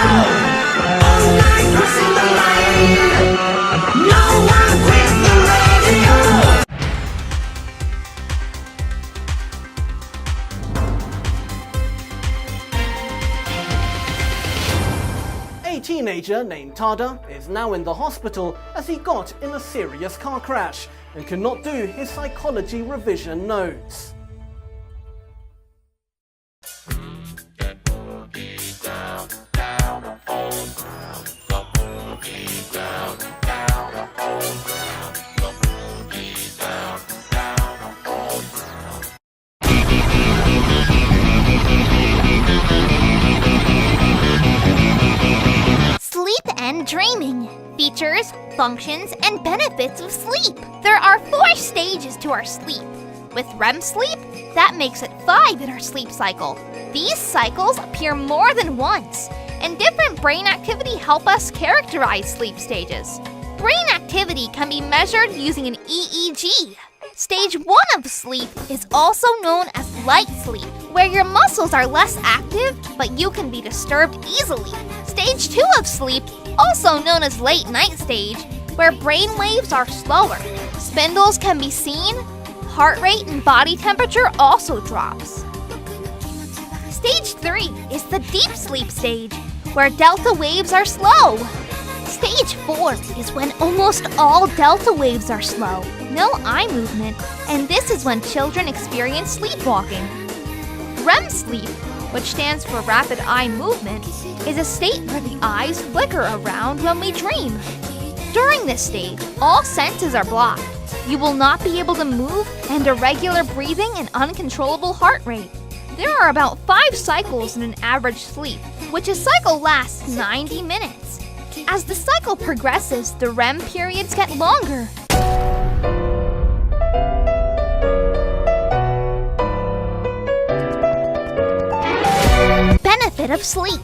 Online crossing the line. No one quit the radio. A teenager named Tada is now in the hospital as he got in a serious car crash and could not do his psychology revision notes. Sleep and dreaming. Features, functions, and benefits of sleep. There are 4 stages to our sleep. With REM sleep, that makes it 5 in our sleep cycle. These cycles appear more than once, and different brain activity help us characterize sleep stages. Brain activity can be measured using an EEG. Stage 1 of sleep is also known as light sleep, where your muscles are less active, but you can be disturbed easily. Stage 2 of sleep, also known as late night stage, where brain waves are slower. Spindles can be seen, heart rate and body temperature also drops. Stage 3 is the deep sleep stage, where delta waves are slow. Stage 4 is when almost all delta waves are slow, no eye movement, and this is when children experience sleepwalking. REM sleep, which stands for rapid eye movement, is a state where the eyes flicker around when we dream. During this stage, all senses are blocked. You will not be able to move, and irregular breathing and uncontrollable heart rate. There are about 5 cycles in an average sleep, which a cycle lasts 90 minutes. As the cycle progresses, the REM periods get longer. Benefit of sleep.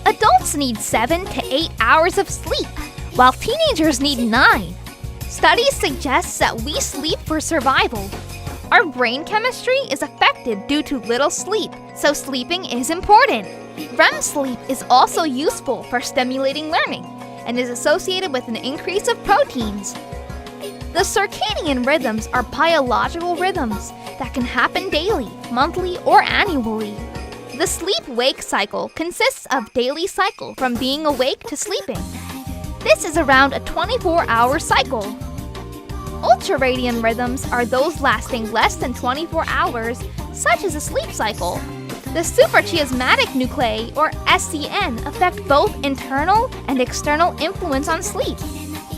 Adults need 7 to 8 hours of sleep, while teenagers need 9. Studies suggest that we sleep for survival. Our brain chemistry is affected due to little sleep, so sleeping is important. REM sleep is also useful for stimulating learning and is associated with an increase of proteins. The circadian rhythms are biological rhythms that can happen daily, monthly, or annually. The sleep-wake cycle consists of daily cycle from being awake to sleeping. This is around a 24-hour cycle. Ultradian rhythms are those lasting less than 24 hours, such as a sleep cycle. The suprachiasmatic nuclei, or SCN, affect both internal and external influence on sleep.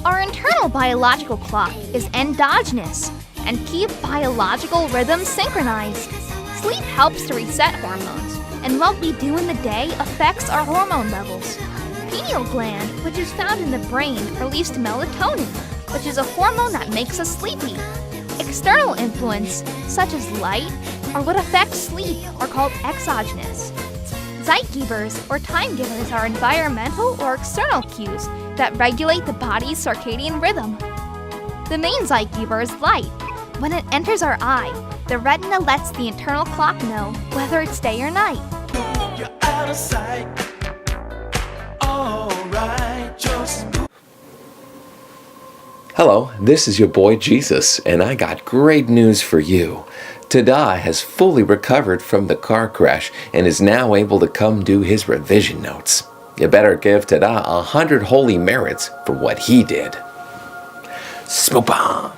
Our internal biological clock is endogenous and keep biological rhythms synchronized. Sleep helps to reset hormones, and what we do in the day affects our hormone levels. Pineal gland, which is found in the brain, released melatonin, which is a hormone that makes us sleepy. External influence, such as light, or what affects sleep, are called exogenous. Zeitgebers, or time givers, are environmental or external cues that regulate the body's circadian rhythm. The main zeitgeber is light. When it enters our eye, the retina lets the internal clock know whether it's day or night. You're out of sight. All right, just Hello, this is your boy Jesus, and I got great news for you. Tada has fully recovered from the car crash and is now able to come do his revision notes. You better give Tada 100 holy merits for what he did. Smoke bomb!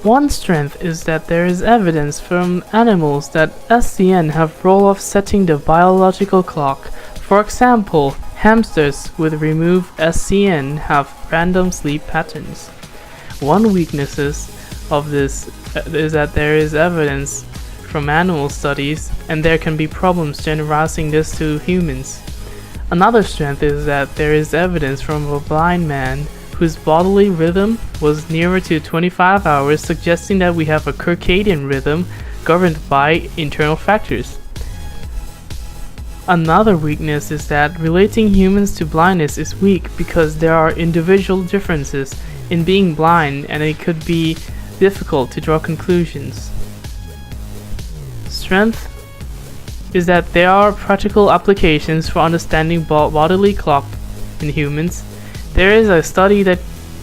One strength is that there is evidence from animals that SCN have role of setting the biological clock. For example, hamsters with removed SCN have random sleep patterns. One weakness of this is that there is evidence from animal studies, and there can be problems generalizing this to humans. Another strength is that there is evidence from a blind man whose bodily rhythm was nearer to 25 hours, suggesting that we have a circadian rhythm governed by internal factors. Another weakness is that relating humans to blindness is weak because there are individual differences in being blind, and it could be difficult to draw conclusions. Strength is that there are practical applications for understanding bodily clock in humans. There is a study that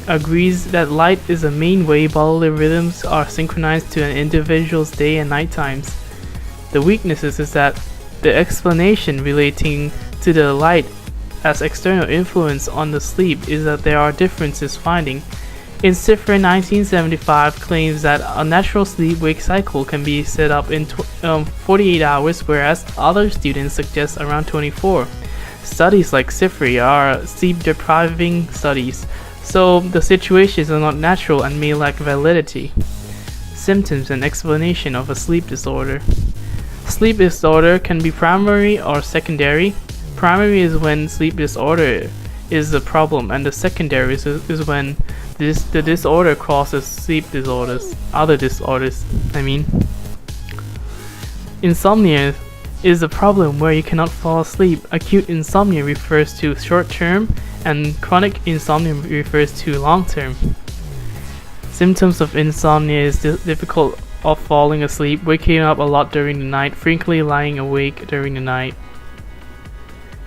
agrees that light is the main way bodily rhythms are synchronized to an individual's day and night times. The weaknesses is that the explanation relating to the light as external influence on the sleep is that there are differences finding. In Cifrin 1975 claims that a natural sleep-wake cycle can be set up in 48 hours, whereas other students suggest around 24. Studies like Cifri are sleep-depriving studies, so the situations are not natural and may lack validity. Symptoms and explanation of a sleep disorder. Sleep disorder can be primary or secondary. Primary is when sleep disorder is the problem, and the secondary is when the disorder causes sleep disorders, other disorders, Insomnia is a problem where you cannot fall asleep. Acute insomnia refers to short-term, and chronic insomnia refers to long-term. Symptoms of insomnia is difficult of falling asleep, waking up a lot during the night, frequently lying awake during the night.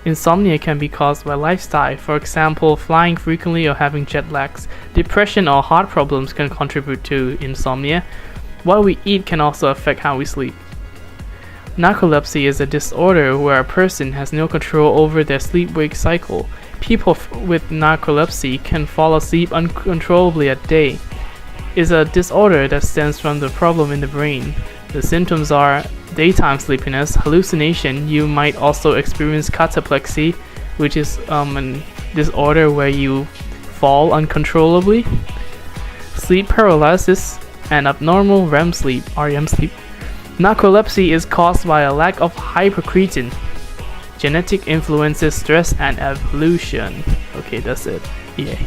Insomnia can be caused by lifestyle, for example, flying frequently or having jet lags. Depression or heart problems can contribute to insomnia. What we eat can also affect how we sleep. Narcolepsy is a disorder where a person has no control over their sleep-wake cycle. People with narcolepsy can fall asleep uncontrollably at day. It is a disorder that stems from the problem in the brain. The symptoms are daytime sleepiness, hallucination. You might also experience cataplexy, which is a disorder where you fall uncontrollably, sleep paralysis, and abnormal REM sleep, REM sleep. Narcolepsy is caused by a lack of hypocretin. Genetic influences, stress, and evolution. Okay, that's it. Yay.